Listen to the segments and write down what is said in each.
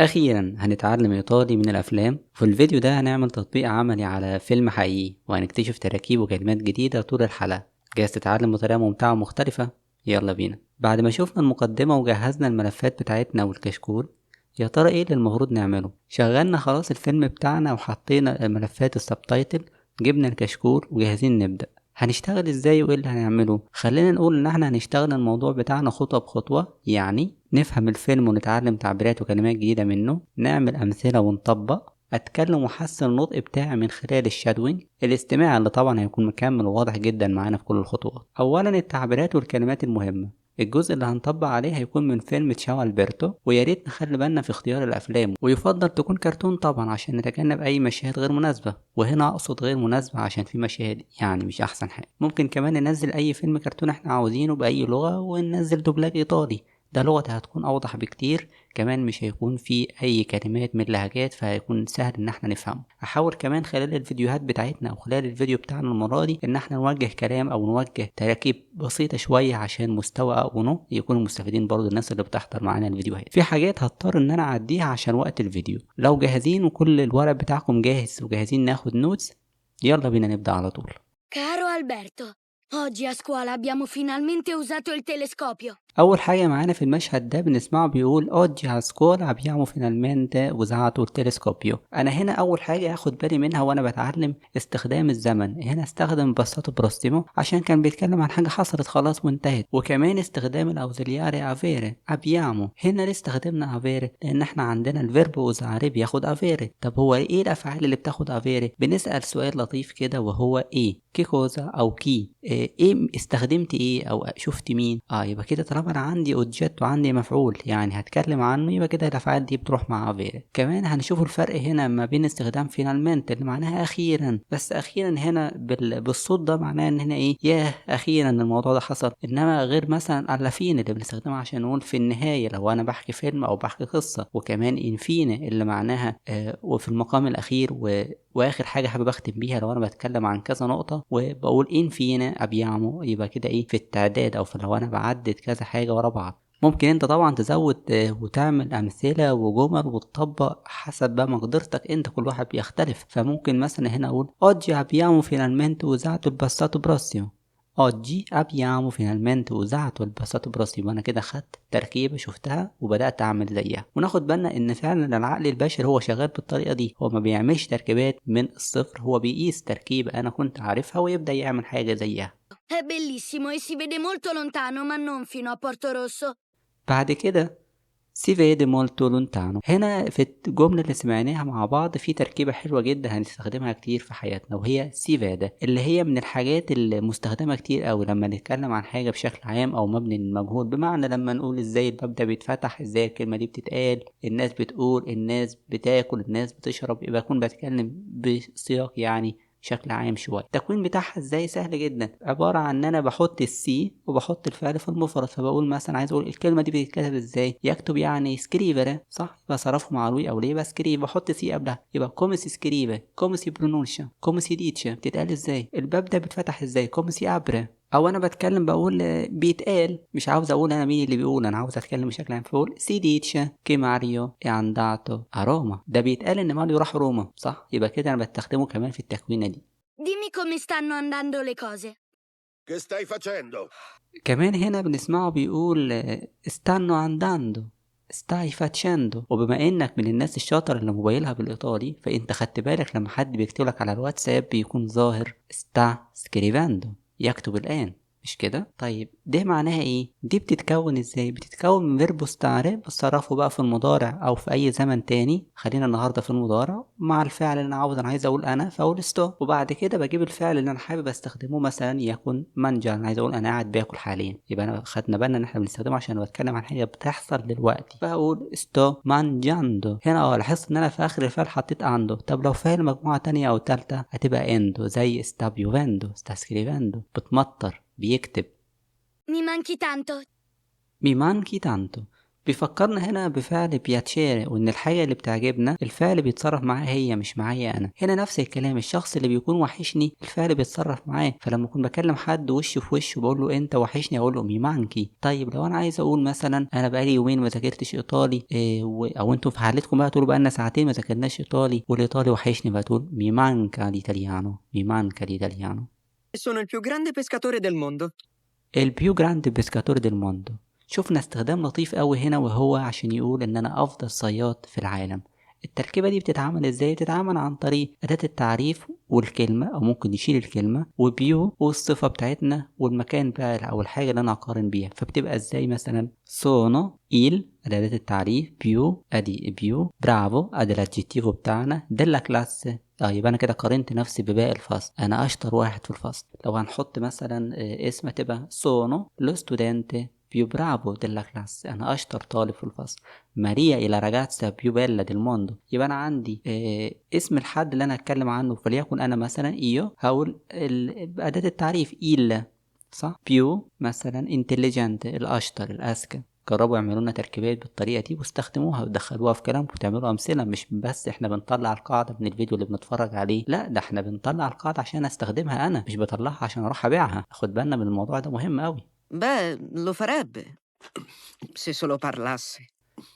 أخيرا هنتعلم إيطالي من الأفلام. في الفيديو ده هنعمل تطبيق عملي على فيلم حقيقي وهنكتشف تراكيب وكلمات جديدة طول الحلقة. جاهز تتعلم بطريقة ممتعة ومختلفة؟ يلا بينا. بعد ما شوفنا المقدمة وجهزنا الملفات بتاعتنا والكشكول، يا ترى ايه اللي المفروض نعمله؟ شغلنا خلاص الفيلم بتاعنا وحطينا ملفات السبتايتل، جبنا الكشكول وجاهزين نبدأ. هنشتغل ازاي وايه اللي هنعمله؟ خلينا نقول ان احنا هنشتغل الموضوع بتاعنا خطوة بخطوة، يعني نفهم الفيلم ونتعلم تعبيرات وكلمات جديدة منه، نعمل امثلة ونطبق، اتكلم واحسن النطق بتاعي من خلال الشادوينج، الاستماع اللي طبعا هيكون مكمل وواضح جدا معانا في كل الخطوات. اولا التعبيرات والكلمات المهمة، الجزء اللي هنطبق عليه هيكون من فيلم تشاو البرتو، ويا ريت نخلي بالنا في اختيار الافلام، ويفضل تكون كرتون طبعا عشان نتجنب اي مشاهد غير مناسبه. وهنا اقصد غير مناسبه عشان في مشاهد يعني مش احسن حاجه. ممكن كمان ننزل اي فيلم كرتون احنا عاوزينه باي لغه وننزل دوبلاج ايطالي، ده لغتها هتكون اوضح بكتير، كمان مش هيكون في اي كلمات من لهجات فهيكون سهل ان احنا نفهمه. احاول كمان خلال الفيديوهات بتاعتنا او خلال الفيديو بتاعنا المره دي ان احنا نوجه كلام او نوجه تراكيب بسيطه شويه عشان مستوى او يكونوا مستفيدين برضو الناس اللي بتحضر معانا الفيديوهات. في حاجات هضطر ان انا اعديها عشان وقت الفيديو. لو جاهزين وكل الورق بتاعكم جاهز وجاهزين ناخد نوتس، يلا بينا نبدا على طول. Caro Alberto, oggi a scuola abbiamo finalmente usato il telescopio. اول حاجه معانا في المشهد ده بنسمعه بيقول oggi a scuola abbiamo finalmente usato il telescopio. انا هنا اول حاجه هاخد بالي منها وانا بتعلم استخدام الزمن. هنا استخدم passato prossimo عشان كان بيتكلم عن حاجه حصلت خلاص وانتهت، وكمان استخدام الاوزيلياري avere abbiamo. هنا ليه استخدمنا avere؟ لان احنا عندنا الفيرب usare بياخد avere. طب هو ايه الافعال اللي بتاخد avere؟ بنسال سؤال لطيف كده وهو ايه؟ كي كوزا او كي ايه استخدمت ايه او شفت مين؟ يبقى كده طالما انا عندي اوبجكت وعندي مفعول يعني هتكلم عنه، يبقى كده الافعال دي بتروح مع افيري. كمان هنشوف الفرق هنا ما بين استخدام فينالمنت اللي معناها اخيرا، بس اخيرا هنا بالصوت ده معناه ان هنا ايه؟ ياه اخيرا الموضوع ده حصل. انما غير مثلا الافين اللي بنستخدمها عشان نقول في النهايه لو انا بحكي فيلم او بحكي قصه، وكمان انفيني اللي معناها وفي المقام الاخير واخر حاجه حابب اختم بيها لو انا بتكلم عن كذا نقطه وبقول ان فينا ابيعمو، يبقى كده ايه؟ في التعداد او في لو انا بعدد كذا حاجه ورا بعض. ممكن انت طبعا تزود وتعمل امثله وجمل وتطبق حسب بقى مقدرتك انت، كل واحد بيختلف. فممكن مثلا هنا اقول oggi abbiamo finalmente usato il passato prossimo. oggi abbiamo finalmente usato il passato prossimo. انا كده خدت تركيبه شفتها وبدات اعمل زيها. وناخد بالنا ان فعلا العقل البشري هو شغال بالطريقه دي، هو ما بيعملش تركيبات من الصفر، هو بيقيس تركيبه انا كنت عارفها ويبدا يعمل حاجه زيها. È bellissimo e si vede molto lontano, ma non fino a Porto Rosso. بعد كده si vede molto lontano. هنا في الجملة اللي سمعناها مع بعض في تركيبة حلوة جدا هنستخدمها كتير في حياتنا، وهي si vede اللي هي من الحاجات اللي مستخدمة كتير أوي لما نتكلم عن حاجة بشكل عام أو مبني للمجهول. بمعنى لما نقول ازاي الباب ده بيتفتح، ازاي الكلمة دي بتتقال، الناس بتقول، الناس بتاكل، الناس بتشرب، يبقى أكون بتكلم بسياق يعني بشكل عام شوية. التكوين بتاعها ازاي؟ سهل جدا، عبارة عن ان انا بحط السي وبحط الفعل في المفرد. فبقول مثلا عايز اقول الكلمة دي بتتكتب ازاي؟ يكتب يعني سكريفر، صح؟ يبقى صرفه مع روي او ليه بس سكريف، بحط سي قبلها، يبقى كومسي سكريفر، كومسي برونونشا، كومسي ديتشا. بتتقال ازاي؟ الباب ده بيتفتح ازاي؟ كومسي ابرا. او انا بتكلم بقول بيتقال، مش عاوز اقول انا مين اللي بيقول، انا عاوز اتكلم بشكل عام. فقول سي ديتشا كي ماريو اي انداتو ا روما. ده بيتقال ان ماريو راح روما، صح؟ يبقى كده انا بستخدمه كمان في التكوينه دي. Dimmi come stanno andando le cose. Che stai facendo? كمان هنا بنسمعه بيقول stanno andando stai facendo. وبما انك من الناس الشاطر اللي موبايلها بالايطالي، فانت خدت بالك لما حد بيكتبلك على الواتساب بيكون ظاهر sta scrivendo، يكتب الان، مش كده؟ طيب ده معناها ايه؟ دي بتتكون ازاي؟ بتتكون من فيربو ستاري بتصرفه بقى في المضارع او في اي زمن تاني. خلينا النهارده في المضارع مع الفعل اللي انا عايز اقول انا، فاقول ستو، وبعد كده بجيب الفعل اللي انا حابب استخدمه، مثلا يكون مانجا، انا عايز اقول انا قاعد باكل حاليا، يبقى انا خدنا بالنا ان احنا بنستخدمه عشان بتكلم عن حاجه بتحصل دلوقتي، فاقول ستو مانجاندو. هنا لاحظت ان انا في اخر الفعل حطيت اندو. طب لو فعل مجموعه تانية او تالتة هتبقى اندو، زي ستا بيوفندو، ستا سكريفندو، بتمطر، بيكتب. Mi manchi tanto. Mi manchi tanto. بيفكرنا هنا بفعل بياتشيري، وان الحاجة اللي بتعجبنا الفعل بيتصرف معاها هي مش معايا انا. هنا نفس الكلام، الشخص اللي بيكون وحشني الفعل بيتصرف معاه. فلما اكون بكلم حد وش في وش بقول له انت وحشني اقول له ميمانكي. طيب لو انا عايز اقول مثلا انا بقالي يومين ما ذاكرتش ايطالي او انتوا في حالتكم بقى تقولوا بقالنا ساعتين ما ذاكرناش ايطالي والايطالي وحشني، بقى تقول ميمانكا ليتاليانو، ميمانكا ليتاليانو. Sono il più grande pescatore del mondo. البيو جراند بيسكاتور ديل موندو. شفنا استخدام لطيف قوي هنا، وهو عشان يقول ان انا افضل صياد في العالم. التركيبة دي بتتعمل ازاي؟ بتتعمل عن طريق اداة التعريف والكلمة، او ممكن نشيل الكلمة وبيو والصفة بتاعتنا والمكان بقى او الحاجة اللي انا اقارن بيها. فبتبقى ازاي؟ مثلا سونو إيل اداة التعريف، بيو ادي بيو، برافو ادي الادجيتيفو بتاعنا، ديلا كلاس. يبقى انا كده قارنت نفسي بباقي الفصل، انا اشطر واحد في الفصل. لو هنحط مثلا اسم تبقى سونو لو ستودنتي più bravo della classe، انا اشطر طالب في الفصل. ماريا إلى راجاتسا più bella del mondo، يبقى انا عندي اسم الحد اللي انا هتكلم عنه، فليكن انا مثلا ايو هقول بأداة التعريف إيلا، صح؟ بيو مثلا intelligent الاشطر الاذكى. جربوا يعملوا لنا تركيبات بالطريقه دي واستخدموها وتدخلوها في كلامكم وتعملوا امثله. مش بس احنا بنطلع القاعده من الفيديو اللي بنتفرج عليه، لا ده احنا بنطلع القاعده عشان استخدمها انا، مش بطلعها عشان اروح ابيعها. خد بالنا من الموضوع ده مهم قوي. Beh, lo farebbe. Se solo parlasse.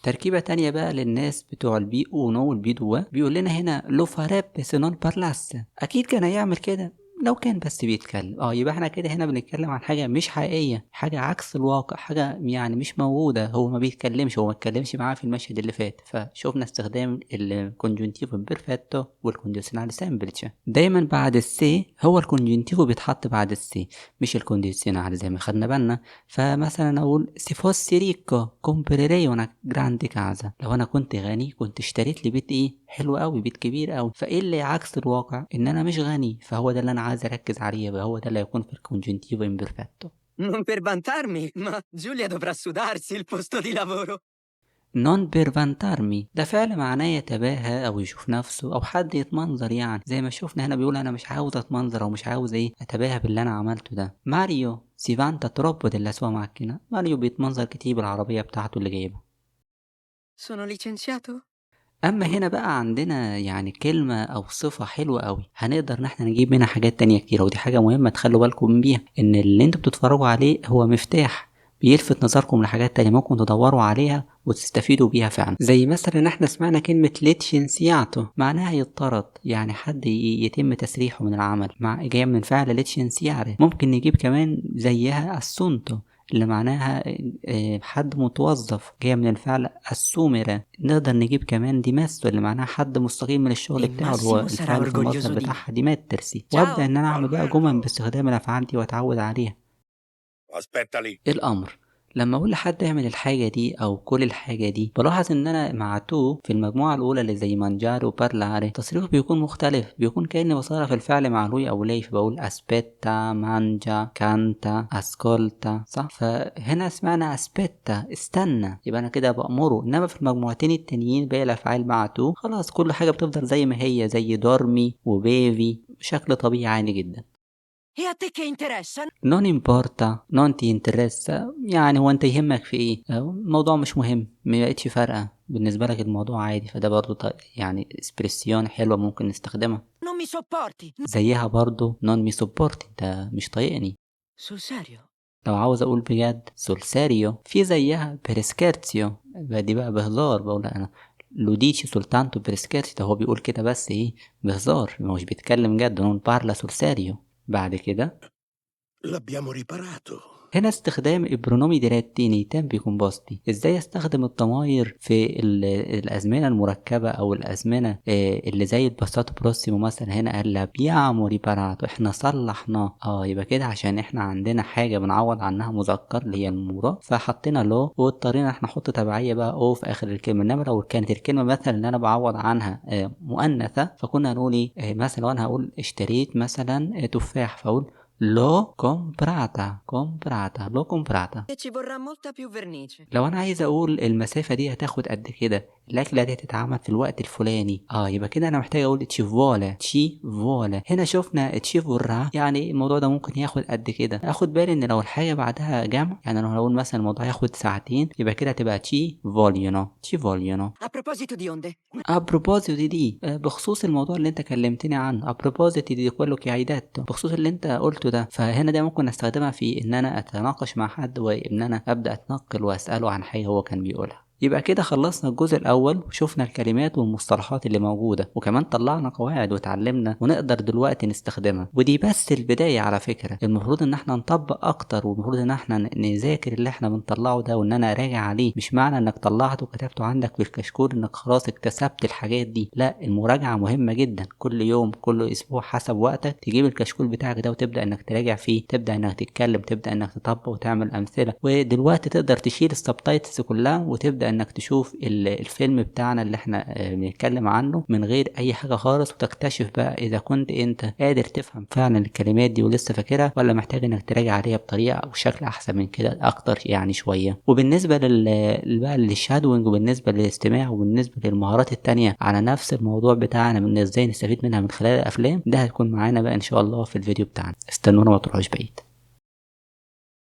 تركيبة تانية بقى للناس بتوع البي اونو والبي دوا، بيقول لنا هنا لو فارب سينون بارلاس، اكيد كان هيعمل كده لو كان بس بيتكلم. يبقى احنا كده هنا بنتكلم عن حاجة مش حقيقية، حاجة عكس الواقع، حاجة يعني مش موجودة. هو ما بيتكلمش، هو ما اتكلمش معاه في المشهد اللي فات. فشوفنا استخدام الكونجونتيفو بيرفيتو والكونديشنال سامبلتش. دايما بعد السي هو الكونجونتيفو بيتحط بعد السي مش الكونديشنال زي ما خدنا بالنا. فمثلا اقول سي فوسي ريكو كومبريري انا جراندي كازا، لو انا كنت غني كنت اشتريت لي بيت حلو قوي، بيت كبير قوي. فايه اللي عكس الواقع؟ ان انا مش غني. فهو ده اللي انا عايز اركز عليه بقى، هو ده اللي هيكون في الكونجنتيفو امبرفاتو. Non per vantarmi, ma Giulia dovrà sudarsi il posto di lavoro. نون بيرفانتارمي ده فعل معناه يتباهى او يشوف نفسه او حد يتمنظر، يعني زي ما شفنا هنا بيقول انا مش عاوز اتمنظر او مش عاوز اتباهى باللي انا عملته ده. ماريو سيفانتا تروبو ديلا سوا ماكينه، ماريو بيتمنظر كتير بالعربيه بتاعته اللي جايبها. Sono licenziato? اما هنا بقى عندنا يعني كلمة او صفة حلوة قوي هنقدر ان احنا نجيب منها حاجات تانية كتير، ودي حاجة مهمة تخلوا بالكم بيها، ان اللي انتوا بتتفرجوا عليه هو مفتاح بيلفت نظركم لحاجات تانية ممكن تدوروا عليها وتستفيدوا بيها فعلا. زي مثلا احنا سمعنا كلمة ليتشنسياتو معناها يطرد، يعني حد يتم تسريحه من العمل، جاية من فعل ليتشنسياري. ممكن نجيب كمان زيها السونتو اللي معناها حد متوظف، جاية من الفعل السومرة. نقدر نجيب كمان ديماستو اللي معناها حد مستقيم من الشغل بتاعه، اللي هو Massimo sarà الفعل في المصدر orgoglioso di me. بتاعها ديماترسي. وابدأ ان انا اعمل بقى جمل باستخدام الافعال دي واتعود عليها. Aspetta lì. الامر لما اقول لحد يعمل الحاجه دي او كل الحاجه دي، بلاحظ ان انا مع تو في المجموعه الاولى اللي زي مانجارو بارلاري تصريفه بيكون مختلف، بيكون كاني بصرف الفعل مع لوي او لي، فبقول اسبيتا مانجا كانتا اسكولتا، صح؟ فهنا سمعنا اسبيتا استنى، يبقى انا كده بامره. انما في المجموعتين التانيين باقي الافعال مع تو خلاص كل حاجه بتفضل زي ما هي، زي دورمي وبيفي بشكل طبيعي عادي جدا. E a te che interessa? non importa non ti interessa، يعني هو انت يهمك في ايه؟ الموضوع مش مهم، ما بقتش فارقه بالنسبه لك الموضوع عادي. فده برضو يعني اسبريسيون حلوه ممكن نستخدمها. Non mi sopporti? زيها برضو non mi supporti انت مش طايقني. Sul serio? لو عاوز اقول بجد sul serio، في زيها per scherzio، دي بقى بهزار، بقول انا lo dici soltanto per scherzo، ده هو بيقول كده بس بهزار، مش بيتكلم جد. non parla sul serio. بعد كده L'abbiamo riparato. هنا استخدام البرونومي ديريتي نيتان بيكومبوستي. ازاي استخدم الضمائر في الازمنه المركبه او الازمنه اللي زي الباساتو بروسيمو. مثلا هنا قال لابيامو ريباراتو، احنا صلحناه. يبقى كده عشان احنا عندنا حاجه بنعوض عنها مذكر اللي هي المضاف، فحطينا لو واضطرينا احنا نحط تبعيه بقى او في اخر الكلمه. انما لو كانت الكلمه مثلا اللي انا بعوض عنها مؤنثه، فكنا نقول مثلا وانا هقول اشتريت مثلا تفاح، فاقول l'ho comprata l'ho comprata. E ci vorrà molta più vernice. لو انا عايز اقول المسافة دي هتاخد قد كده، الاكلة دي هتتعمل في الوقت الفلاني، يبقى كده انا محتاج اقول تشي فولا. هنا شفنا تشي فورا، يعني الموضوع ده ممكن ياخد قد كده. اخد بالي ان لو الحاجة بعدها جمع، يعني لو هقول مثلا الموضوع ياخد ساعتين، يبقى كده هتبقى تشي فوليونو. A proposito di onde, ابروبوزيتي دي بخصوص الموضوع اللي انت كلمتني عنه، ابروبوزيتي دي كله كعيدات بخصوص اللي انت قلته ده. فهنا ده ممكن استخدمها في ان انا اتناقش مع حد، وان انا ابدا اتنقل واساله عن حاجه هو كان بيقولها. يبقى كده خلصنا الجزء الاول وشوفنا الكلمات والمصطلحات اللي موجوده، وكمان طلعنا قواعد وتعلمنا ونقدر دلوقتي نستخدمها. ودي بس البدايه على فكره، المفروض ان احنا نطبق اكتر، والمفروض ان احنا نذاكر اللي احنا بنطلعه ده، وان انا اراجع عليه. مش معنى انك طلعته وكتبته عندك في الكشكول انك خلاص اكتسبت الحاجات دي، لا، المراجعه مهمه جدا. كل يوم كل اسبوع حسب وقتك تجيب الكشكول بتاعك ده وتبدا انك تراجع فيه، تبدا انك تتكلم، تبدا انك تطبق وتعمل امثله. ودلوقتي تقدر تشيل السبتايتلز كلها وتبدا انك تشوف الفيلم بتاعنا اللي احنا بنتكلم عنه من غير اي حاجه خالص، وتكتشف بقى اذا كنت انت قادر تفهم فعلا الكلمات دي ولسه فاكرها، ولا محتاج انك تراجع عليها بطريقه او شكل احسن من كده اكتر يعني شويه. وبالنسبه بقى للشادوينج، وبالنسبه للاستماع، وبالنسبه للمهارات التانية على نفس الموضوع بتاعنا من ازاي نستفيد منها من خلال الافلام، ده هتكون معانا بقى ان شاء الله في الفيديو بتاعنا. استنونا ما تروحوش بعيد.